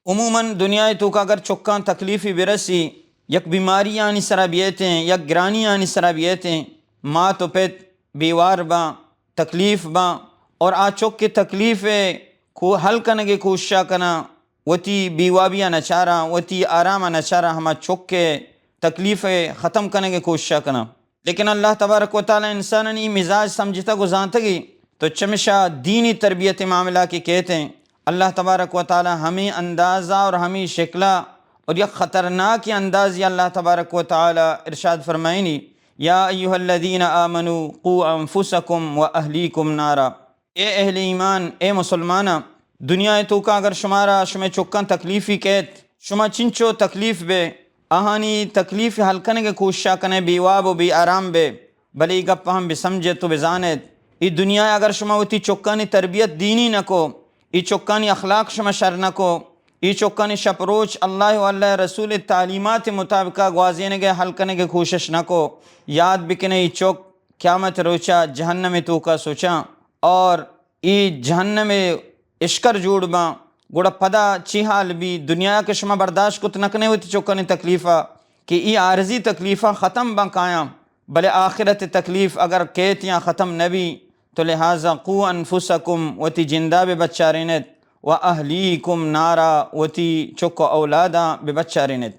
عموماً دنیا تو کا اگر چکاں تکلیفی برسی یک بیماری آنی سرا بیتیں یک گرانی آنی سرا بیتیں ماں تو پت بیوار باں تکلیف باں اور آ چک کے تکلیف کو حل کنگے کوششا کنا وتی بیوابیاں نچارا وتی آرامہ نچارا ہما چک کے تکلیف ختم کنگے کوششا کنا. لیکن اللہ تبارک و تعالی انساننی مزاج سمجھتا گزانتگی تو چمشا دینی تربیت معاملہ کی کہتے ہیں اللہ تبارک و تعالی ہمیں اندازہ اور ہمیں شکلہ اور یہ خطرناک انداز اللہ تبارک و تعالی ارشاد فرمائنی یا ایہا الذین آمنوا قوا انفسکم و اہلیکم نارا. اے اہل ایمان اے مسلمانہ دنیا تو کا اگر شمارا شمیں چکاں تکلیفی کہت شما چنچو تکلیف بے آہانی تکلیف حل کرنے کے کوششا کنے بیواب و بی آرام بے بلی گپ ہم بسمجھے تو بزاند ای دنیا اگر شما ہوتی چکانی تربیت دینی نکو ای چکانی اخلاق شما شر نکو ای چکانی شپروچ اللہ و اللہ رسول تعلیمات مطابقہ گوازینے کے حل کرنے کے کوشش نکو یاد بکنے ای چک قیامت روچا جہنم تو کا سوچا اور ای جہنم اشکر جوڑ باں گوڑا پدا چی حال بھی دنیا کے شما برداشت کت نکنے ہوتی چکانی تکلیفہ کہ ای عارضی تکلیفہ ختم باں قائم بلے آخرت تکلیف اگر کہتیاں ختم نبی تو لہٰذا قو انفسکم وتی جندہ بے بچارینت و اہلیکم نارا وتی چکو اولادا بے بچارینت.